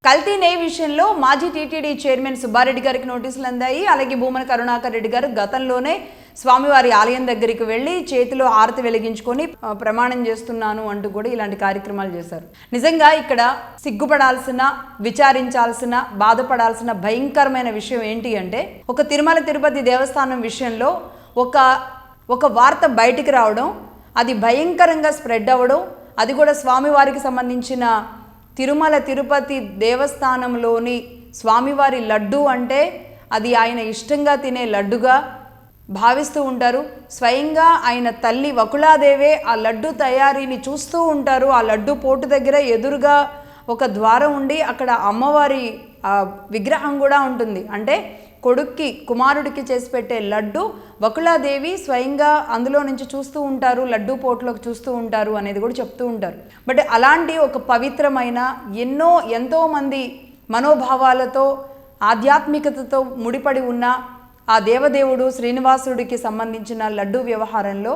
కల్తీ నెయ్యి విషయంలో మాజీ టీటీడీ చైర్మన్ సుబ్బారెడ్డి గారికి నోటీసులు అందాయి. అలాగే భూమన కరుణాకర్ రెడ్డి గారు గతంలోనే స్వామివారి ఆలయం దగ్గరికి వెళ్ళి చేతిలో హారతి వెలిగించుకొని ప్రమాణం చేస్తున్నాను అంటూ కూడా ఇలాంటి కార్యక్రమాలు చేశారు. నిజంగా ఇక్కడ సిగ్గుపడాల్సిన, విచారించాల్సిన, బాధపడాల్సిన భయంకరమైన విషయం ఏంటి అంటే, ఒక తిరుమల తిరుపతి దేవస్థానం విషయంలో ఒక వార్త బయటికి రావడం, అది భయంకరంగా స్ప్రెడ్ అవ్వడం, అది కూడా స్వామివారికి సంబంధించిన తిరుమల తిరుపతి దేవస్థానంలోని స్వామివారి లడ్డు అంటే అది ఆయన ఇష్టంగా తినే లడ్డుగా భావిస్తూ ఉంటారు. స్వయంగా ఆయన తల్లి వకుళాదేవే ఆ లడ్డు తయారీని చూస్తూ ఉంటారు. ఆ లడ్డు పోటు దగ్గర ఎదురుగా ఒక ద్వారం ఉండి అక్కడ అమ్మవారి విగ్రహం కూడా ఉంటుంది. అంటే కొడుక్కి, కుమారుడికి చేసి పెట్టే లడ్డు వకుళాదేవి స్వయంగా అందులో నుంచి చూస్తూ ఉంటారు, లడ్డు పోట్లోకి చూస్తూ ఉంటారు అనేది కూడా చెప్తూ ఉంటారు. బట్ అలాంటి ఒక పవిత్రమైన ఎంతోమంది మనోభావాలతో, ఆధ్యాత్మికతతో ముడిపడి ఉన్న ఆ దేవదేవుడు శ్రీనివాసుడికి సంబంధించిన లడ్డు వ్యవహారంలో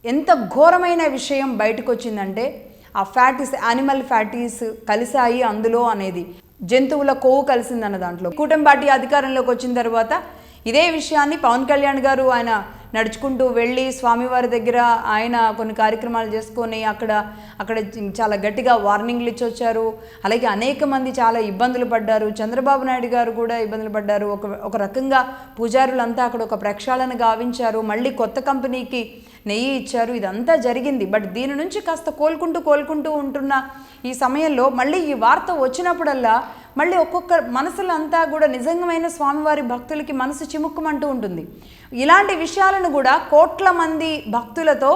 ఎంత ఘోరమైన విషయం బయటకు వచ్చిందంటే, ఆ ఫ్యాటీస్, యానిమల్ ఫ్యాటీస్ కలిసాయి అందులో అనేది, జంతువుల కొవ్వు కలిసిందన్న దాంట్లో. కూటమి పార్టీ అధికారంలోకి వచ్చిన తర్వాత ఇదే విషయాన్ని పవన్ కళ్యాణ్ గారు ఆయన నడుచుకుంటూ వెళ్ళి స్వామివారి దగ్గర ఆయన కొన్ని కార్యక్రమాలు చేసుకొని అక్కడ చాలా గట్టిగా వార్నింగ్లు ఇచ్చి వచ్చారు. అలాగే అనేక మంది చాలా ఇబ్బందులు పడ్డారు. చంద్రబాబు నాయుడు గారు కూడా ఇబ్బందులు పడ్డారు. ఒక రకంగా పూజారులంతా అక్కడ ఒక ప్రక్షాళన గావించారు. మళ్ళీ కొత్త కంపెనీకి నెయ్యి ఇచ్చారు. ఇదంతా జరిగింది. బట్ దీని నుంచి కాస్త కోలుకుంటూ ఉంటున్న ఈ సమయంలో మళ్ళీ ఈ వార్త వచ్చినప్పుడల్లా మళ్ళీ ఒక్కొక్క మనసులంతా కూడా నిజంగమైన స్వామివారి భక్తులకి మనసు చిముక్కుమంటూ ఉంటుంది. ఇలాంటి విషయాలను కూడా కోట్ల మంది భక్తులతో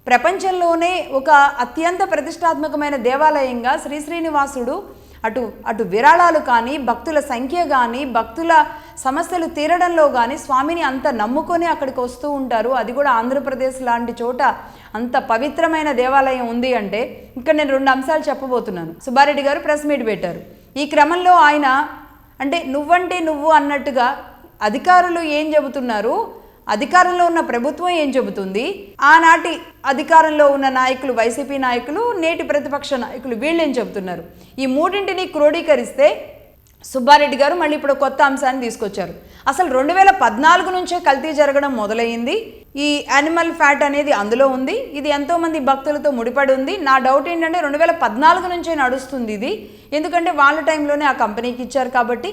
ప్రపంచంలోనే ఒక అత్యంత ప్రతిష్టాత్మకమైన దేవాలయంగా శ్రీనివాసుడు అటు విరాళాలు కానీ, భక్తుల సంఖ్య కానీ, భక్తుల సమస్యలు తీరడంలో కానీ స్వామిని అంత నమ్ముకొని అక్కడికి వస్తూ ఉంటారు. అది కూడా ఆంధ్రప్రదేశ్ లాంటి చోట అంత పవిత్రమైన దేవాలయం ఉంది అంటే ఇక్కడ నేను 2 అంశాలు చెప్పబోతున్నాను. సుబ్బారెడ్డి గారు ప్రెస్ మీట్ పెట్టారు. ఈ క్రమంలో ఆయన అంటే నువ్వంటే నువ్వు అన్నట్టుగా అధికారులు ఏం చెబుతున్నారు, అధికారంలో ఉన్న ప్రభుత్వం ఏం చెబుతుంది, ఆనాటి అధికారంలో ఉన్న నాయకులు, వైసీపీ నాయకులు, నేటి ప్రతిపక్ష నాయకులు వీళ్ళేం చెబుతున్నారు, ఈ మూడింటిని క్రోడీకరిస్తే సుబ్బారెడ్డి గారు మళ్ళీ ఇప్పుడు కొత్త అంశాన్ని తీసుకొచ్చారు. అసలు 2014 నుంచే కల్తీ జరగడం మొదలైంది. ఈ యానిమల్ ఫ్యాట్ అనేది అందులో ఉంది. ఇది ఎంతోమంది భక్తులతో ముడిపడి ఉంది. నా డౌట్ ఏంటంటే 2014 నుంచే నడుస్తుంది ఇది. ఎందుకంటే వాళ్ళ టైంలోనే ఆ కంపెనీకి ఇచ్చారు కాబట్టి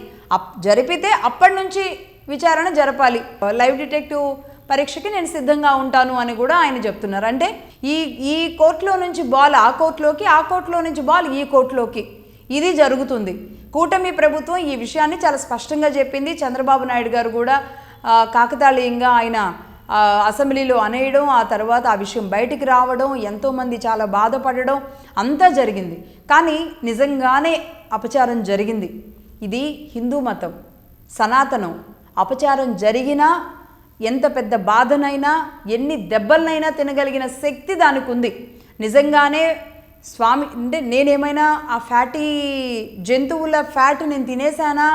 జరిపితే అప్పటి నుంచి విచారణ జరపాలి. లైవ్ డిటెక్టివ్ పరీక్షకి నేను సిద్ధంగా ఉంటాను అని కూడా ఆయన చెప్తున్నారు. అంటే ఈ కోర్టులో నుంచి బాల్ ఆ కోర్టులోకి, ఆ కోర్టులో నుంచి బాల్ ఈ కోర్టులోకి ఇది జరుగుతుంది. కూటమి ప్రభుత్వం ఈ విషయాన్ని చాలా స్పష్టంగా చెప్పింది. చంద్రబాబు నాయుడు గారు కూడా కాకతాళీయంగా ఆయన అసెంబ్లీలో అనేయడం, ఆ తర్వాత ఆ విషయం బయటికి రావడం, ఎంతోమంది చాలా బాధపడడం అంతా జరిగింది. కానీ నిజంగానే అపచారం జరిగింది. ఇది హిందూ మతం, సనాతనం. అపచారం జరిగినా ఎంత పెద్ద బాధనైనా, ఎన్ని దెబ్బలనైనా తినగలిగిన శక్తి దానికి ఉంది. నిజంగానే స్వామి అంటే నేనేమైనా ఆ ఫ్యాటీ జంతువుల ఫ్యాట్ నేను తినేసానా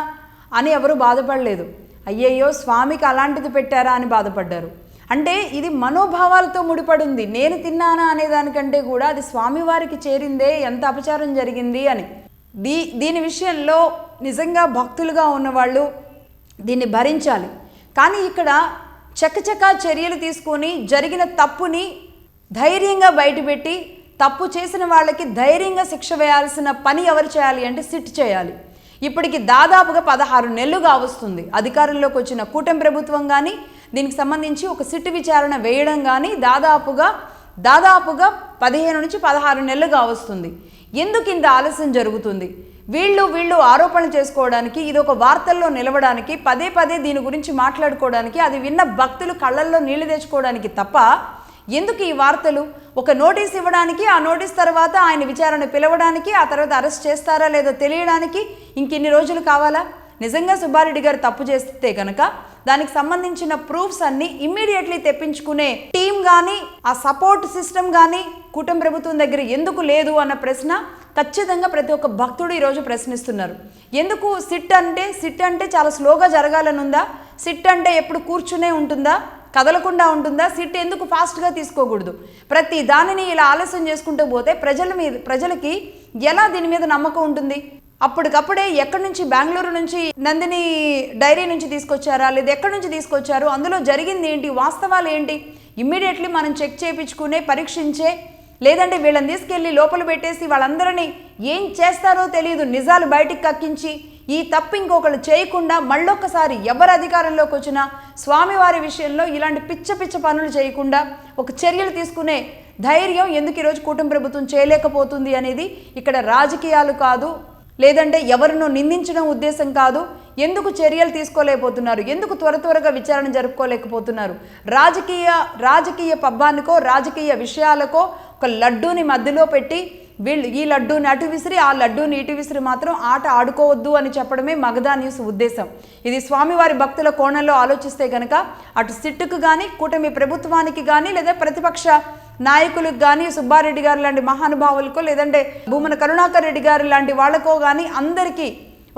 అని ఎవరు బాధపడలేదు. అయ్యయ్యో స్వామికి అలాంటిది పెట్టారా అని బాధపడ్డారు. అంటే ఇది మనోభావాలతో ముడిపడింది. నేను తిన్నానా అనే దానికంటే కూడా అది స్వామివారికి చేరిందే, ఎంత అపచారం జరిగింది అని. దీని విషయంలో నిజంగా భక్తులుగా ఉన్నవాళ్ళు దీన్ని భరించాలి. కానీ ఇక్కడ చకచకా చర్యలు తీసుకొని జరిగిన తప్పుని ధైర్యంగా బయటపెట్టి తప్పు చేసిన వాళ్ళకి ధైర్యంగా శిక్ష వేయాల్సిన పని ఎవరు చేయాలి అంటే సిట్ చేయాలి. ఇప్పటికి దాదాపుగా 16 నెలలుగా వస్తుంది అధికారంలోకి వచ్చిన కూటమి ప్రభుత్వం కానీ, దీనికి సంబంధించి ఒక సిట్ విచారణ వేయడం కానీ దాదాపుగా 15 నుంచి 16 నెలలుగా వస్తుంది. ఎందుకు ఇంత ఆలస్యం జరుగుతుంది? వీళ్ళు ఆరోపణలు చేసుకోవడానికి, ఇది ఒక వార్తల్లో నిలవడానికి, పదే దీని గురించి మాట్లాడుకోవడానికి, అది విన్న భక్తులు కళ్ళల్లో నీళ్లు తెచ్చుకోవడానికి తప్ప ఎందుకు ఈ వార్తలు? ఒక నోటీస్ ఇవ్వడానికి, ఆ నోటీస్ తర్వాత ఆయన విచారణ పిలవడానికి, ఆ తర్వాత అరెస్ట్ చేస్తారా లేదో తెలియడానికి ఇంకిన్ని రోజులు కావాలా? నిజంగా సుబ్బారెడ్డి గారు తప్పు చేస్తే కనుక దానికి సంబంధించిన ప్రూఫ్స్ అన్ని ఇమ్మీడియట్లీ తెప్పించుకునే టీం కానీ, ఆ సపోర్ట్ సిస్టమ్ కానీ కూటమి ప్రభుత్వం దగ్గర ఎందుకు లేదు అన్న ప్రశ్న ఖచ్చితంగా ప్రతి ఒక్క భక్తుడు ఈరోజు ప్రశ్నిస్తున్నారు. ఎందుకు సిట్ అంటే చాలా స్లోగా జరగాలని ఉందా? సిట్ అంటే ఎప్పుడు కూర్చునే ఉంటుందా? కదలకుండా ఉంటుందా? సిట్ ఎందుకు ఫాస్ట్గా తీసుకోకూడదు? ప్రతి దానిని ఇలా ఆలస్యం చేసుకుంటూ పోతే ప్రజలకి ఎలా దీని మీద నమ్మకం ఉంటుంది? అప్పటికప్పుడే ఎక్కడి నుంచి, బెంగళూరు నుంచి నందిని డైరీ నుంచి తీసుకొచ్చారా, లేదా ఎక్కడి నుంచి తీసుకొచ్చారు, అందులో జరిగింది ఏంటి, వాస్తవాలు ఏంటి, ఇమ్మీడియట్లీ మనం చెక్ చేయించుకునే, పరీక్షించే, లేదంటే వీళ్ళని తీసుకెళ్ళి లోపల పెట్టేసి వాళ్ళందరినీ ఏం చేస్తారో తెలియదు నిజాలు బయటికి కక్కించి ఈ తప్పు ఇంకొకళ్ళు చేయకుండా మళ్ళొక్కసారి ఎవరు అధికారంలోకి వచ్చినా స్వామివారి విషయంలో ఇలాంటి పిచ్చ పిచ్చ పనులు చేయకుండా ఒక చర్యలు తీసుకునే ధైర్యం ఎందుకు ఈరోజు కూటమి ప్రభుత్వం చేయలేకపోతుంది అనేది ఇక్కడ రాజకీయాలు కాదు, లేదంటే ఎవరినో నిందించడం ఉద్దేశం కాదు. ఎందుకు చర్యలు తీసుకోలేకపోతున్నారు, ఎందుకు త్వరగా విచారణ జరుపుకోలేకపోతున్నారు? రాజకీయ పబ్బానికో, రాజకీయ విషయాలకో ఒక లడ్డూని మధ్యలో పెట్టి వీళ్ళు ఈ లడ్డూని అటు విసిరి, ఆ లడ్డూని ఇటు విసిరి మాత్రం ఆట ఆడుకోవద్దు అని చెప్పడమే మగధా న్యూస్ ఉద్దేశం. ఇది స్వామివారి భక్తుల కోణంలో ఆలోచిస్తే కనుక అటు సిట్టుకు కానీ, కూటమి ప్రభుత్వానికి కానీ, లేదా ప్రతిపక్ష నాయకులకు కానీ, సుబ్బారెడ్డి గారు లాంటి మహానుభావులకో, లేదంటే భూమన కరుణాకర్ రెడ్డి గారు లాంటి వాళ్ళకో కానీ అందరికీ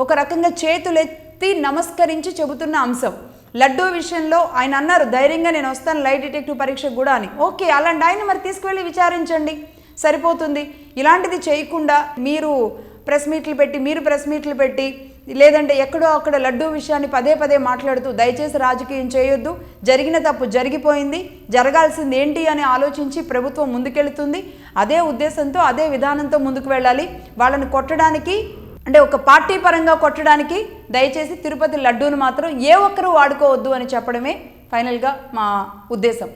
ఒక రకంగా చేతులెత్తి నమస్కరించి చెబుతున్న అంశం. లడ్డూ విషయంలో ఆయన అన్నారు ధైర్యంగా నేను వస్తాను లై డిటెక్టివ్ పరీక్షకు కూడా అని. ఓకే, అలాంటి ఆయన మరి తీసుకువెళ్ళి విచారించండి, సరిపోతుంది. ఇలాంటిది చేయకుండా మీరు ప్రెస్ మీట్లు పెట్టి లేదంటే ఎక్కడో అక్కడ లడ్డూ విషయాన్ని పదే మాట్లాడుతూ దయచేసి రాజకీయం చేయొద్దు, జరిగిన తప్పు జరిగిపోయింది, జరగాల్సింది ఏంటి అని ఆలోచించి ప్రభుత్వం ముందుకెళ్తుంది. అదే ఉద్దేశంతో, అదే విధానంతో ముందుకు వెళ్ళాలి. వాళ్ళని కొట్టడానికి, అంటే ఒక పార్టీ పరంగా కొట్టడానికి దయచేసి తిరుపతి లడ్డూను మాత్రం ఏ ఒక్కరూ వాడుకోవద్దు అని చెప్పడమే ఫైనల్గా మా ఉద్దేశం.